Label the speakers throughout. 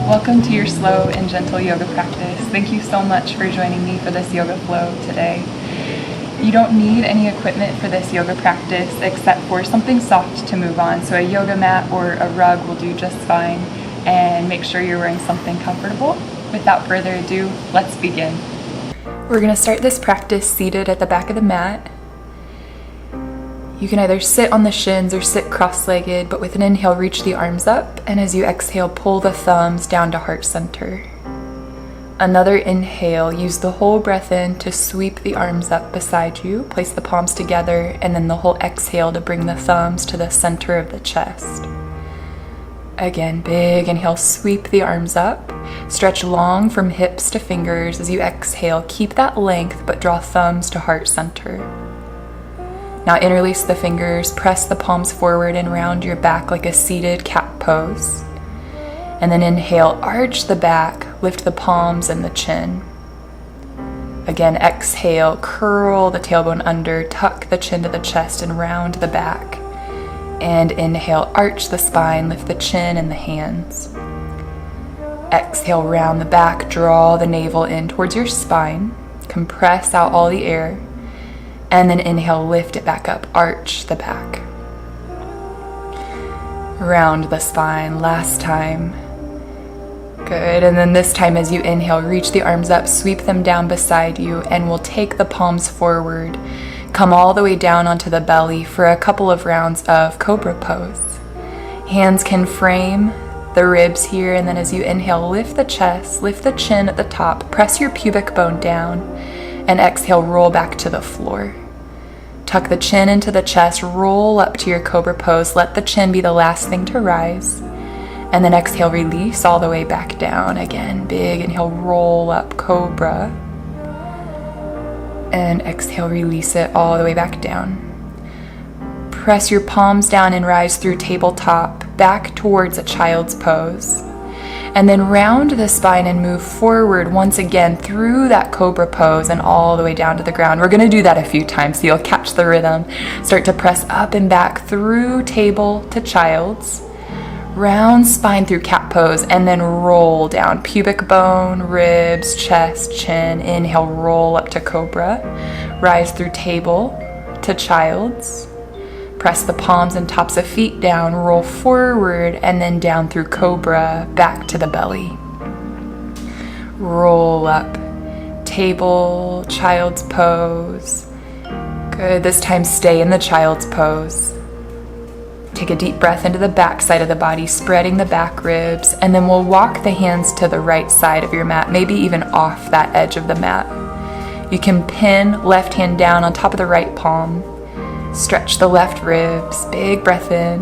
Speaker 1: Welcome to your slow and gentle yoga practice. Thank you so much for joining me for this yoga flow today. You don't need any equipment for this yoga practice except for something soft to move on. So a yoga mat or a rug will do just fine, and make sure you're wearing something comfortable. Without further ado, let's begin. We're going to start this practice seated at the back of the mat. You can either sit on the shins or sit cross-legged, but with an inhale, reach the arms up, and as you exhale, pull the thumbs down to heart center. Another inhale, use the whole breath in to sweep the arms up beside you, place the palms together, and then the whole exhale to bring the thumbs to the center of the chest. Again, big inhale, sweep the arms up, stretch long from hips to fingers. As you exhale, keep that length, but draw thumbs to heart center. Now interlace the fingers, press the palms forward and round your back like a seated cat pose. And then inhale, arch the back, lift the palms and the chin. Again, exhale, curl the tailbone under, tuck the chin to the chest and round the back. And inhale, arch the spine, lift the chin and the hands. Exhale, round the back, draw the navel in towards your spine, compress out all the air. And then inhale, lift it back up, arch the back. Round the spine, last time. Good, and then this time as you inhale, reach the arms up, sweep them down beside you, and we'll take the palms forward. Come all the way down onto the belly for a couple of rounds of Cobra Pose. Hands can frame the ribs here, and then as you inhale, lift the chest, lift the chin at the top, press your pubic bone down, and exhale, roll back to the floor. Tuck the chin into the chest, roll up to your Cobra Pose. Let the chin be the last thing to rise. And then exhale, release all the way back down. Again, big inhale, roll up, Cobra. And exhale, release it all the way back down. Press your palms down and rise through tabletop, back towards a child's pose. And then round the spine and move forward once again through that Cobra Pose and all the way down to the ground. We're going to do that a few times so you'll catch the rhythm. Start to press up and back through table to child's. Round spine through cat pose and then roll down. Pubic bone, ribs, chest, chin. Inhale, roll up to Cobra. Rise through table to child's. Press the palms and tops of feet down, roll forward, and then down through Cobra, back to the belly. Roll up, table, child's pose. Good, this time stay in the child's pose. Take a deep breath into the back side of the body, spreading the back ribs, and then we'll walk the hands to the right side of your mat, maybe even off that edge of the mat. You can pin left hand down on top of the right palm. Stretch the left ribs, big breath in,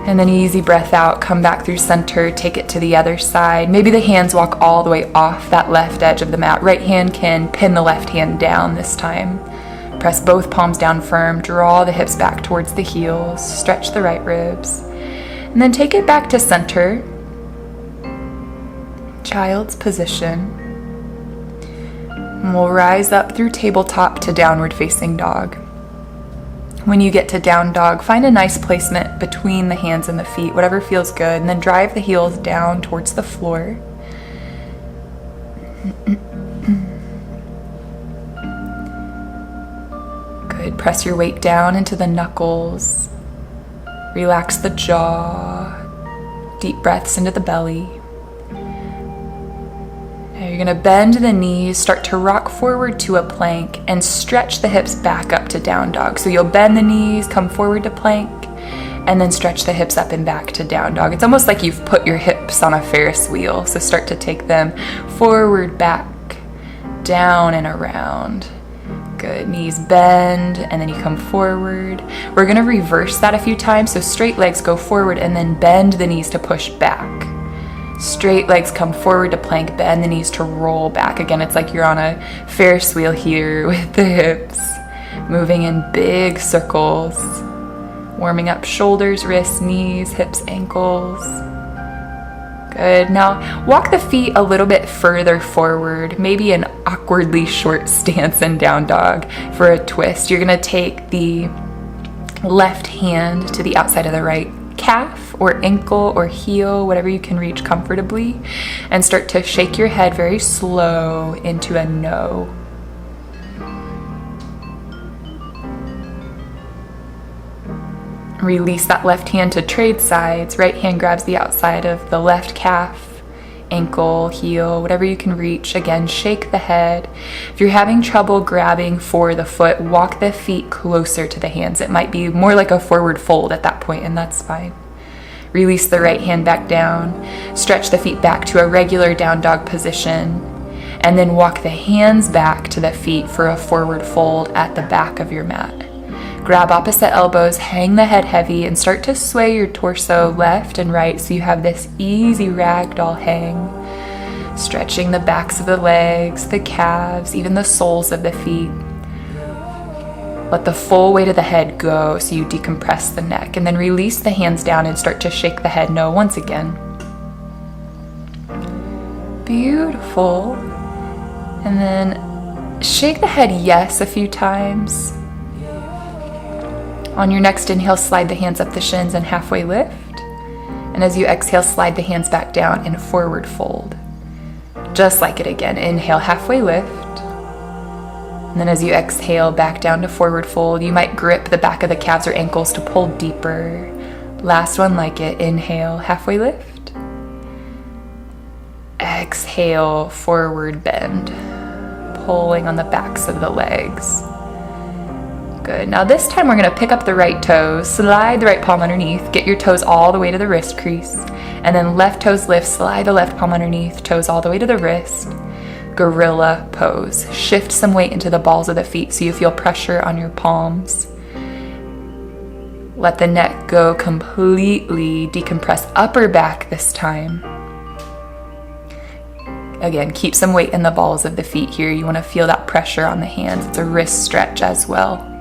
Speaker 1: and then easy breath out. Come back through center, take it to the other side. Maybe the hands walk all the way off that left edge of the mat. Right hand can pin the left hand down this time. Press both palms down firm, draw the hips back towards the heels, stretch the right ribs, and then take it back to center. Child's position. And we'll rise up through tabletop to downward facing dog. When you get to down dog, find a nice placement between the hands and the feet, whatever feels good, and then drive the heels down towards the floor. Good. Press your weight down into the knuckles. Relax the jaw. Deep breaths into the belly. Now you're going to bend the knees, start to rock forward to a plank, and stretch the hips back up to down dog. So you'll bend the knees, come forward to plank, and then stretch the hips up and back to down dog. It's almost like you've put your hips on a Ferris wheel. So start to take them forward, back, down, and around. Good. Knees bend, and then you come forward. We're going to reverse that a few times. So straight legs go forward, and then bend the knees to push back. Straight legs come forward to plank, bend the knees to roll back. Again, it's like you're on a Ferris wheel here with the hips, moving in big circles, warming up shoulders, wrists, knees, hips, ankles. Good. Now walk the feet a little bit further forward, maybe an awkwardly short stance in down dog for a twist. You're going to take the left hand to the outside of the right calf or ankle or heel, whatever you can reach comfortably, and start to shake your head very slow into a no. Release that left hand to trade sides. Right hand grabs the outside of the left calf, ankle, heel, whatever you can reach. Again, shake the head. If you're having trouble grabbing for the foot, walk the feet closer to the hands. It might be more like a forward fold at that point, and that's fine. Release the right hand back down. Stretch the feet back to a regular down dog position, and then walk the hands back to the feet for a forward fold at the back of your mat. Grab opposite elbows, hang the head heavy, and start to sway your torso left and right so you have this easy ragdoll hang. Stretching the backs of the legs, the calves, even the soles of the feet. Let the full weight of the head go so you decompress the neck, and then release the hands down and start to shake the head no once again. Beautiful. And then shake the head yes a few times. On your next inhale, slide the hands up the shins and halfway lift. And as you exhale, slide the hands back down and forward fold. Just like it again. Inhale, halfway lift. And then as you exhale, back down to forward fold. You might grip the back of the calves or ankles to pull deeper. Last one like it. Inhale, halfway lift. Exhale, forward bend. Pulling on the backs of the legs. Good. Now this time we're going to pick up the right toes, slide the right palm underneath, get your toes all the way to the wrist crease, and then left toes lift, slide the left palm underneath, toes all the way to the wrist. Gorilla pose. Shift some weight into the balls of the feet so you feel pressure on your palms. Let the neck go completely. Decompress upper back this time. Again, keep some weight in the balls of the feet here. You want to feel that pressure on the hands. It's a wrist stretch as well.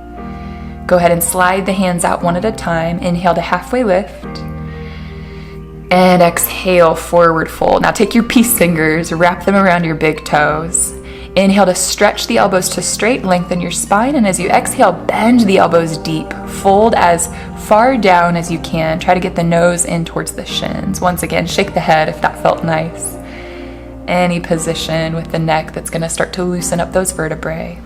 Speaker 1: Go ahead and slide the hands out one at a time. Inhale to halfway lift. And exhale, forward fold. Now take your peace fingers, wrap them around your big toes. Inhale to stretch the elbows to straight, lengthen your spine. And as you exhale, bend the elbows deep. Fold as far down as you can. Try to get the nose in towards the shins. Once again, shake the head if that felt nice. Any position with the neck that's going to start to loosen up those vertebrae.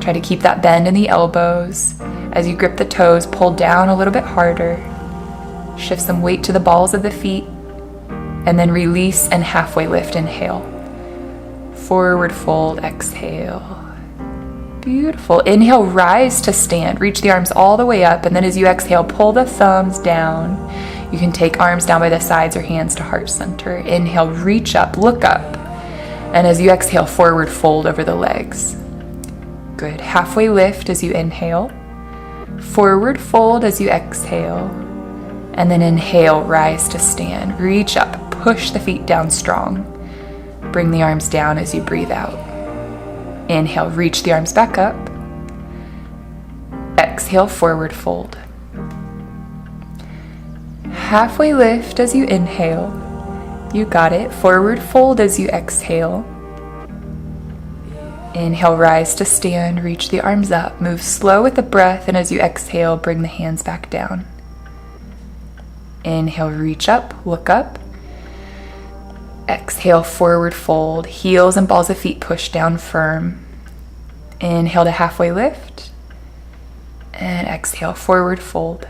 Speaker 1: Try to keep that bend in the elbows. As you grip the toes, pull down a little bit harder. Shift some weight to the balls of the feet. And then release and halfway lift. Inhale. Forward fold. Exhale. Beautiful. Inhale, rise to stand. Reach the arms all the way up. And then as you exhale, pull the thumbs down. You can take arms down by the sides or hands to heart center. Inhale, reach up, look up. And as you exhale, forward fold over the legs. Good. Halfway lift as you inhale. Forward fold as you exhale. And then inhale, rise to stand. Reach up, push the feet down strong. Bring the arms down as you breathe out. Inhale, reach the arms back up. Exhale, forward fold. Halfway lift as you inhale. You got it. Forward fold as you exhale. Inhale, rise to stand, reach the arms up, move slow with the breath, and as you exhale, bring the hands back down. Inhale, reach up, look up. Exhale, forward fold, heels and balls of feet push down firm. Inhale to halfway lift, and exhale, forward fold.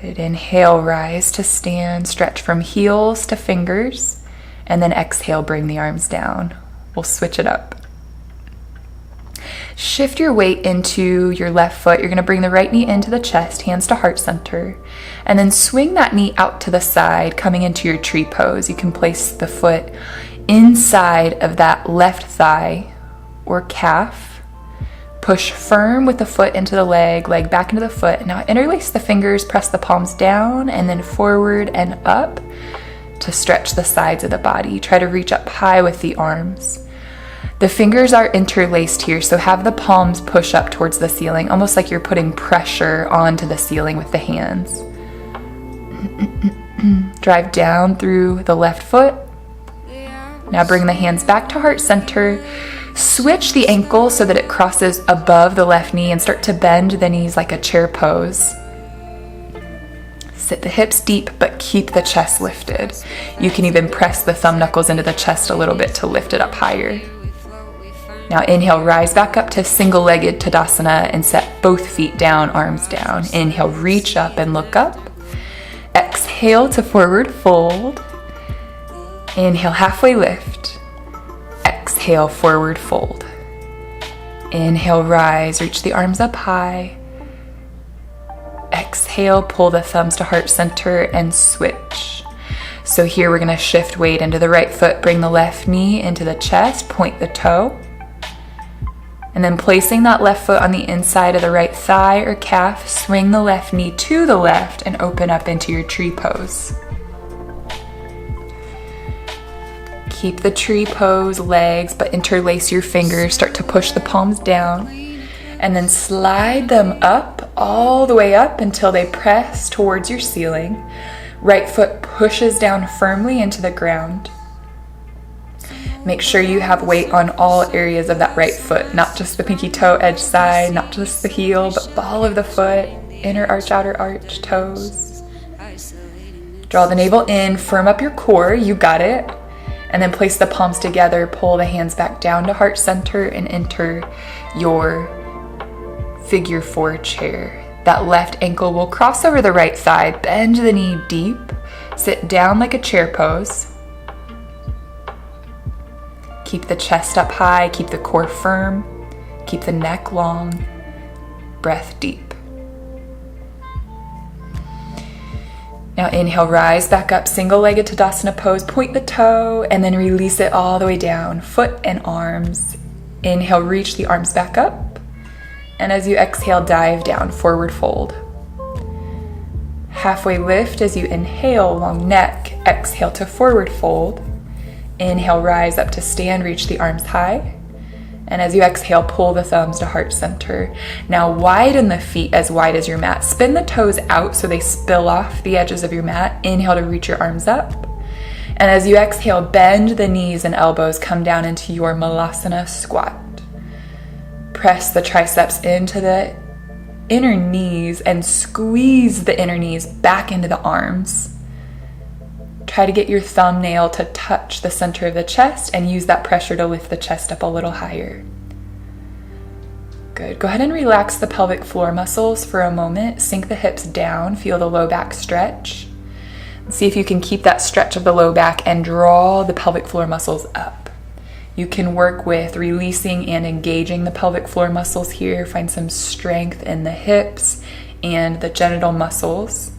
Speaker 1: Good. Inhale, rise to stand, stretch from heels to fingers, and then exhale, bring the arms down. We'll switch it up. Shift your weight into your left foot. You're going to bring the right knee into the chest, hands to heart center, and then swing that knee out to the side, coming into your tree pose. You can place the foot inside of that left thigh or calf. Push firm with the foot into the leg back into the foot. Now interlace the fingers, press the palms down and then forward and up to stretch the sides of the body. Try to reach up high with the arms. The fingers are interlaced here, so have the palms push up towards the ceiling, almost like you're putting pressure onto the ceiling with the hands. Drive down through the left foot. Now bring the hands back to heart center. Switch the ankle so that it crosses above the left knee and start to bend the knees like a chair pose. Sit the hips deep, but keep the chest lifted. You can even press the thumb knuckles into the chest a little bit to lift it up higher. Now inhale, rise back up to single-legged Tadasana and set both feet down, arms down. Inhale, reach up and look up. Exhale to forward fold. Inhale, halfway lift. Exhale, forward fold. Inhale, rise, reach the arms up high. Exhale, pull the thumbs to heart center and switch. So here we're gonna shift weight into the right foot, bring the left knee into the chest, point the toe. And then placing that left foot on the inside of the right thigh or calf, swing the left knee to the left and open up into your tree pose. Keep the tree pose legs, but interlace your fingers, start to push the palms down, and then slide them up, all the way up until they press towards your ceiling. Right foot pushes down firmly into the ground. Make sure you have weight on all areas of that right foot, not just the pinky toe edge side, not just the heel, but ball of the foot, inner arch, outer arch, toes. Draw the navel in, firm up your core, you got it. And then place the palms together, pull the hands back down to heart center and enter your figure 4 chair. That left ankle will cross over the right thigh, bend the knee deep, sit down like a chair pose. Keep the chest up high, keep the core firm, keep the neck long, breath deep. Now inhale, rise back up, single-legged Tadasana pose, point the toe, and then release it all the way down, foot and arms. Inhale, reach the arms back up. And as you exhale, dive down, forward fold. Halfway lift as you inhale, long neck. Exhale to forward fold. Inhale, rise up to stand, reach the arms high. And as you exhale, pull the thumbs to heart center. Now widen the feet as wide as your mat. Spin the toes out so they spill off the edges of your mat. Inhale to reach your arms up. And as you exhale, bend the knees and elbows, come down into your Malasana Squat. Press the triceps into the inner knees and squeeze the inner knees back into the arms. Try to get your thumbnail to touch the center of the chest and use that pressure to lift the chest up a little higher. Good. Go ahead and relax the pelvic floor muscles for a moment. Sink the hips down, feel the low back stretch. See if you can keep that stretch of the low back and draw the pelvic floor muscles up. You can work with releasing and engaging the pelvic floor muscles here. Find some strength in the hips and the genital muscles.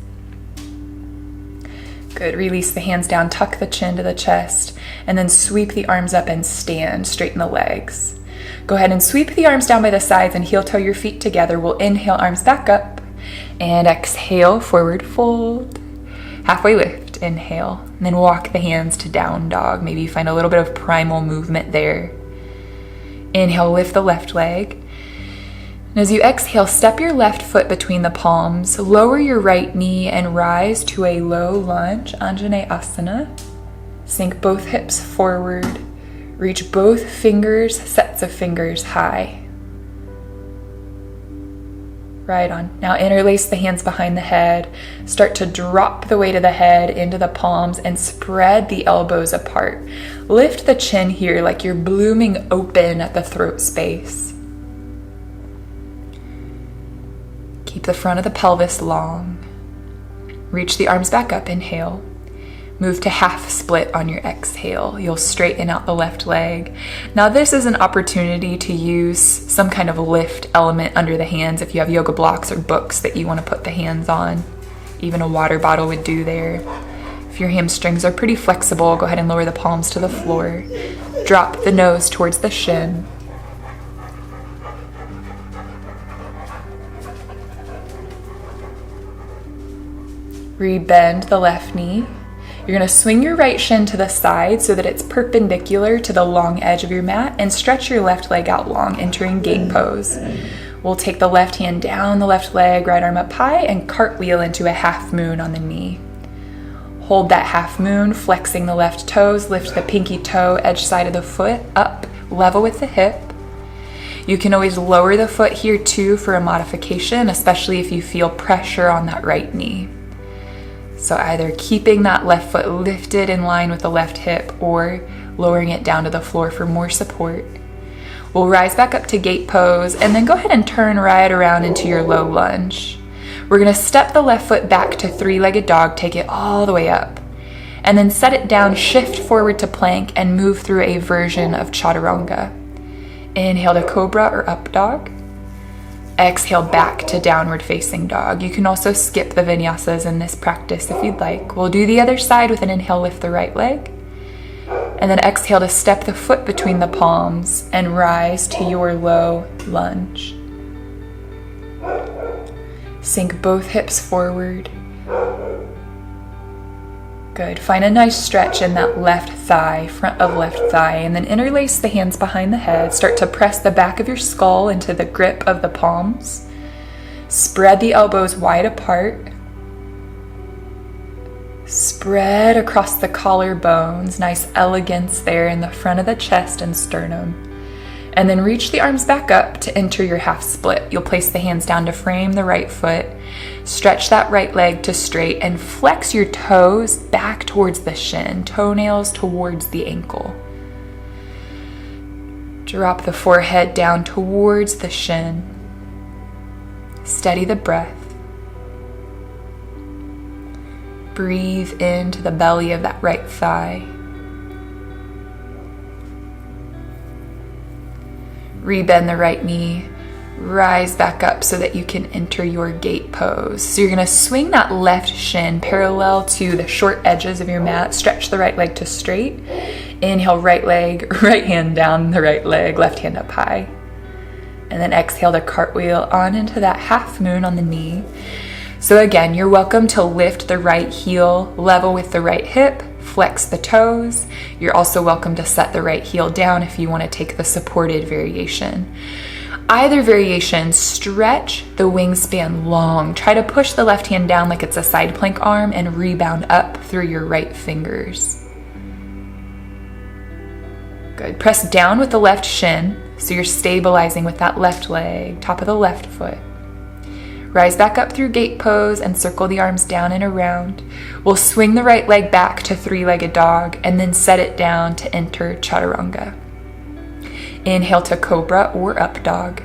Speaker 1: Good. Release the hands down, tuck the chin to the chest, and then sweep the arms up and stand. Straighten the legs. Go ahead and sweep the arms down by the sides and heel toe your feet together. We'll inhale, arms back up, and exhale, forward fold. Halfway lift, inhale, and then walk the hands to down dog. Maybe you find a little bit of primal movement there. Inhale, lift the left leg. And as you exhale, step your left foot between the palms, lower your right knee and rise to a low lunge, Anjaneyasana. Sink both hips forward, reach both fingers, sets of fingers high. Right on. Now interlace the hands behind the head, start to drop the weight of the head into the palms and spread the elbows apart. Lift the chin here like you're blooming open at the throat space. Keep the front of the pelvis long. Reach the arms back up, inhale. Move to half split on your exhale. You'll straighten out the left leg. Now this is an opportunity to use some kind of lift element under the hands if you have yoga blocks or books that you want to put the hands on. Even a water bottle would do there. If your hamstrings are pretty flexible, go ahead and lower the palms to the floor. Drop the nose towards the shin. Rebend the left knee. You're going to swing your right shin to the side so that it's perpendicular to the long edge of your mat and stretch your left leg out long, entering gate pose. We'll take the left hand down the left leg, right arm up high, and cartwheel into a half moon on the knee. Hold that half moon, flexing the left toes, lift the pinky toe, edge side of the foot up, level with the hip. You can always lower the foot here too for a modification, especially if you feel pressure on that right knee. So either keeping that left foot lifted in line with the left hip or lowering it down to the floor for more support. We'll rise back up to gate pose and then go ahead and turn right around into your low lunge. We're going to step the left foot back to three-legged dog, take it all the way up, and then set it down, shift forward to plank, and move through a version of chaturanga. Inhale to cobra or up dog. Exhale back to downward facing dog. You can also skip the vinyasas in this practice if you'd like. We'll do the other side with an inhale, lift the right leg. And then exhale to step the foot between the palms and rise to your low lunge. Sink both hips forward. Good. Find a nice stretch in that left thigh, front of left thigh, and then interlace the hands behind the head. Start to press the back of your skull into the grip of the palms. Spread the elbows wide apart. Spread across the collarbones. Nice elegance there in the front of the chest and sternum. And then reach the arms back up to enter your half split. You'll place the hands down to frame the right foot. Stretch that right leg to straight and flex your toes back towards the shin, toenails towards the ankle. Drop the forehead down towards the shin. Steady the breath. Breathe into the belly of that right thigh. Rebend the right knee, rise back up so that you can enter your gate pose. So you're going to swing that left shin parallel to the short edges of your mat. Stretch the right leg to straight. Inhale, right leg, right hand down the right leg, left hand up high. And then exhale to cartwheel on into that half moon on the knee. So again, you're welcome to lift the right heel level with the right hip. Flex the toes. You're also welcome to set the right heel down if you want to take the supported variation. Either variation, stretch the wingspan long. Try to push the left hand down like it's a side plank arm and rebound up through your right fingers. Good. Press down with the left shin, so you're stabilizing with that left leg, top of the left foot. Rise back up through gate pose and circle the arms down and around. We'll swing the right leg back to three-legged dog and then set it down to enter chaturanga. Inhale to cobra or up dog.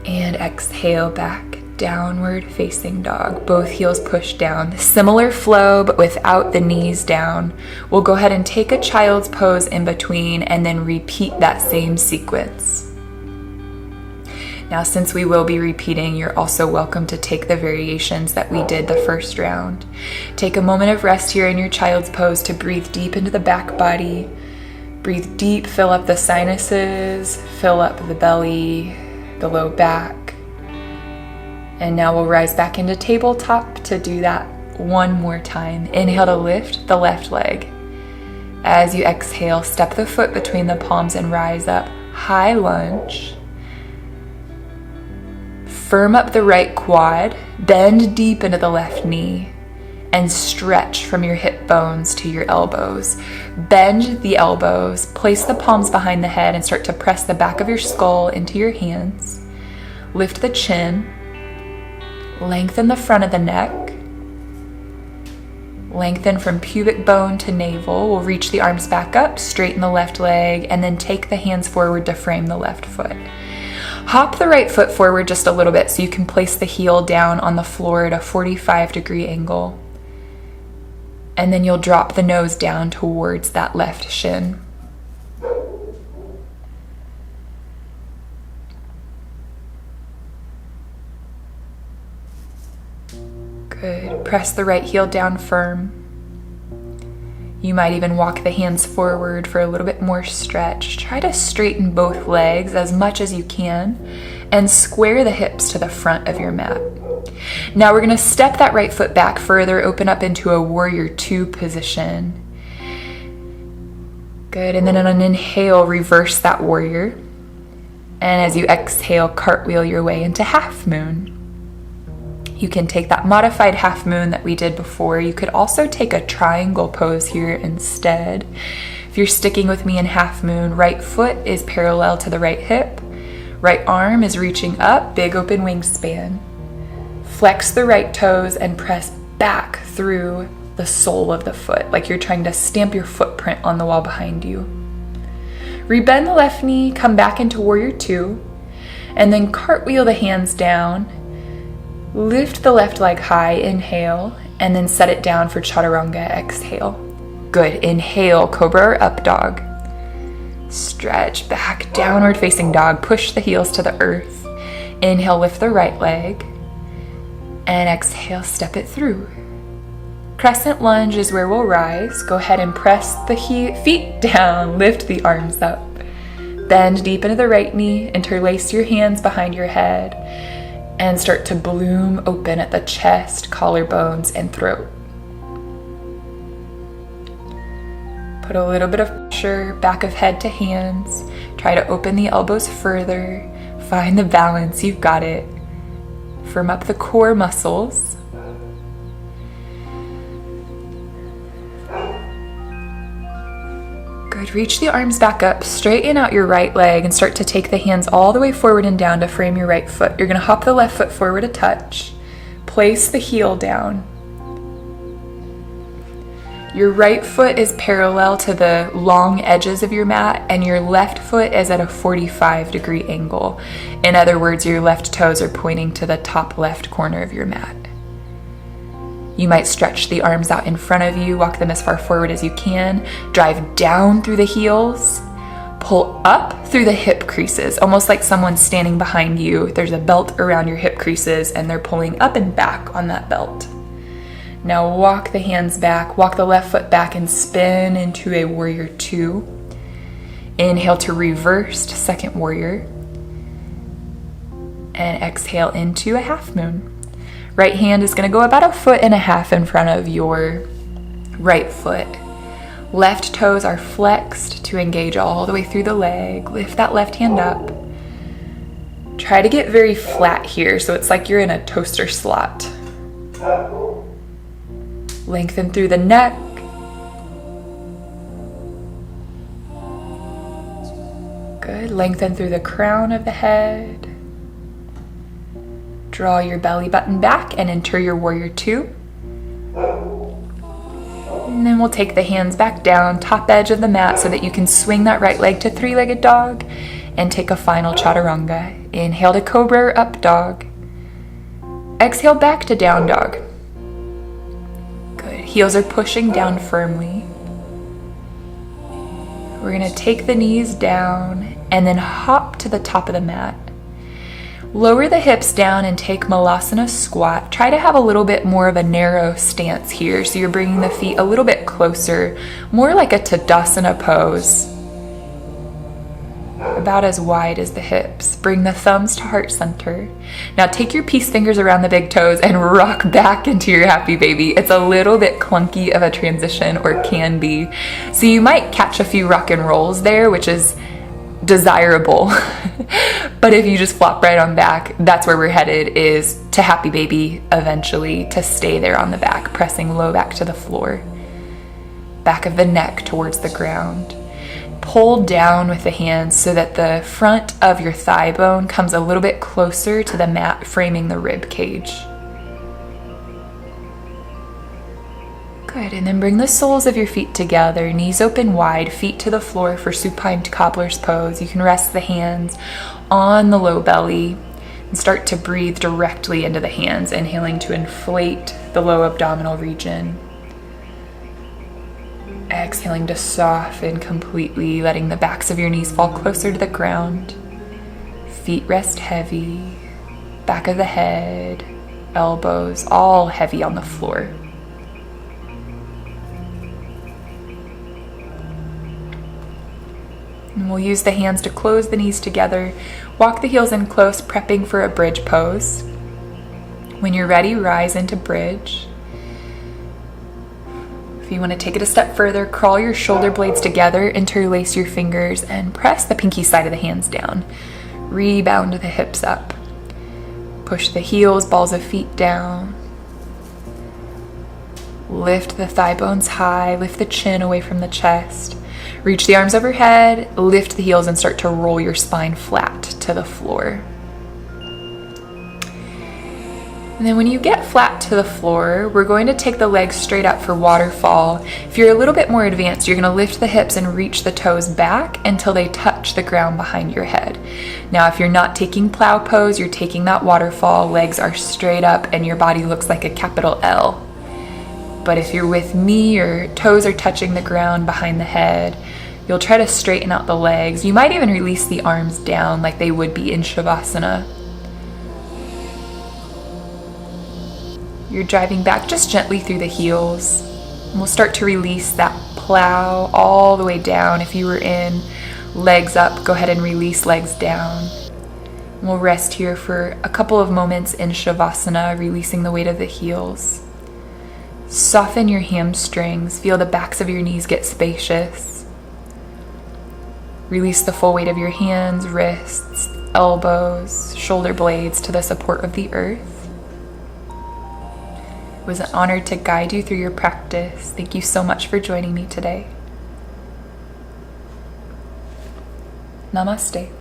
Speaker 1: And exhale back, downward facing dog. Both heels push down. Similar flow, but without the knees down. We'll go ahead and take a child's pose in between and then repeat that same sequence. Now, since we will be repeating, you're also welcome to take the variations that we did the first round. Take a moment of rest here in your child's pose to breathe deep into the back body. Breathe deep, fill up the sinuses, fill up the belly, the low back. And now we'll rise back into tabletop to do that one more time. Inhale to lift the left leg. As you exhale, step the foot between the palms and rise up. High lunge. Firm up the right quad, bend deep into the left knee, and stretch from your hip bones to your elbows. Bend the elbows, place the palms behind the head, and start to press the back of your skull into your hands. Lift the chin, lengthen the front of the neck, lengthen from pubic bone to navel. We'll reach the arms back up, straighten the left leg, and then take the hands forward to frame the left foot. Hop the right foot forward just a little bit so you can place the heel down on the floor at a 45-degree angle. And then you'll drop the nose down towards that left shin. Good. Press the right heel down firm. You might even walk the hands forward for a little bit more stretch. Try to straighten both legs as much as you can and square the hips to the front of your mat. Now we're going to step that right foot back further, open up into a warrior two position. Good. And then on an inhale, reverse that warrior. And as you exhale, cartwheel your way into half moon. You can take that modified half moon that we did before. You could also take a triangle pose here instead. If you're sticking with me in half moon, right foot is parallel to the right hip. Right arm is reaching up, big open wingspan. Flex the right toes and press back through the sole of the foot, like you're trying to stamp your footprint on the wall behind you. Rebend the left knee, come back into Warrior Two, and then cartwheel the hands down. Lift the left leg high, inhale, and then set it down for Chaturanga, exhale. Good, inhale, Cobra or Up Dog. Stretch back, Downward Facing Dog, push the heels to the earth. Inhale, lift the right leg, and exhale, step it through. Crescent Lunge is where we'll rise. Go ahead and press the feet down, lift the arms up. Bend deep into the right knee, interlace your hands behind your head, and start to bloom open at the chest, collarbones, and throat. Put a little bit of pressure, back of head to hands. Try to open the elbows further. Find the balance, you've got it. Firm up the core muscles. Good, reach the arms back up, straighten out your right leg and start to take the hands all the way forward and down to frame your right foot. You're gonna hop the left foot forward a touch. Place the heel down. Your right foot is parallel to the long edges of your mat and your left foot is at a 45-degree angle. In other words, your left toes are pointing to the top left corner of your mat. You might stretch the arms out in front of you, walk them as far forward as you can, drive down through the heels, pull up through the hip creases, almost like someone's standing behind you. There's a belt around your hip creases and they're pulling up and back on that belt. Now walk the hands back, walk the left foot back and spin into a Warrior Two. Inhale to reversed second warrior. And exhale into a half moon. Right hand is going to go about 1.5 feet in front of your right foot. Left toes are flexed to engage all the way through the leg. Lift that left hand up. Try to get very flat here so it's like you're in a toaster slot. Lengthen through the neck. Good. Lengthen through the crown of the head. Draw your belly button back and enter your Warrior Two. And then we'll take the hands back down, top edge of the mat so that you can swing that right leg to three-legged dog and take a final Chaturanga. Inhale to Cobra or Up Dog. Exhale back to Down Dog. Good. Heels are pushing down firmly. We're going to take the knees down and then hop to the top of the mat. Lower the hips down and take Malasana Squat. Try to have a little bit more of a narrow stance here, so you're bringing the feet a little bit closer, more like a Tadasana pose. About as wide as the hips. Bring the thumbs to heart center. Now take your peace fingers around the big toes and rock back into your happy baby. It's a little bit clunky of a transition, or can be. So you might catch a few rock and rolls there, which is desirable. But if you just flop right on back, that's where we're headed, is to happy baby eventually, to stay there on the back, pressing low back to the floor. Back of the neck towards the ground. Pull down with the hands so that the front of your thigh bone comes a little bit closer to the mat, framing the rib cage. Good, and then bring the soles of your feet together, knees open wide, feet to the floor for Supine Cobbler's pose. You can rest the hands on the low belly and start to breathe directly into the hands, inhaling to inflate the low abdominal region. Exhaling to soften completely, letting the backs of your knees fall closer to the ground. Feet rest heavy, back of the head, elbows all heavy on the floor. And we'll use the hands to close the knees together. Walk the heels in close, prepping for a bridge pose. When you're ready, rise into bridge. If you want to take it a step further, crawl your shoulder blades together, interlace your fingers, and press the pinky side of the hands down. Rebound the hips up. Push the heels, balls of feet down. Lift the thigh bones high, lift the chin away from the chest. Reach the arms overhead, lift the heels, and start to roll your spine flat to the floor. And then when you get flat to the floor. We're going to take the legs straight up for waterfall. If you're a little bit more advanced, you're going to lift the hips and reach the toes back until they touch the ground behind your head. Now, if you're not taking plow pose, you're taking that waterfall, legs are straight up and your body looks like a capital L. But if you're with me, your toes are touching the ground behind the head. You'll try to straighten out the legs. You might even release the arms down like they would be in Savasana. You're driving back just gently through the heels. And we'll start to release that plow all the way down. If you were in legs up, go ahead and release legs down. And we'll rest here for a couple of moments in Savasana, releasing the weight of the heels. Soften your hamstrings. Feel the backs of your knees get spacious. Release the full weight of your hands, wrists, elbows, shoulder blades to the support of the earth. It was an honor to guide you through your practice. Thank you so much for joining me today. Namaste.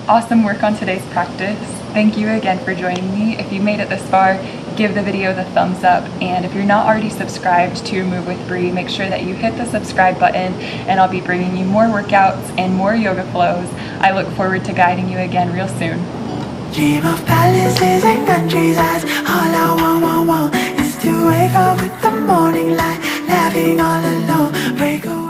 Speaker 1: Awesome work on today's practice. Thank you again for joining me. If you made it this far, give the video the thumbs up. And if you're not already subscribed to Move with Bree, make sure that you hit the subscribe button, and I'll be bringing you more workouts and more yoga flows. I look forward to guiding you again real soon.
Speaker 2: Dream of palaces and countrysides. All I want is to wake up with the morning light, laughing all alone. Break away.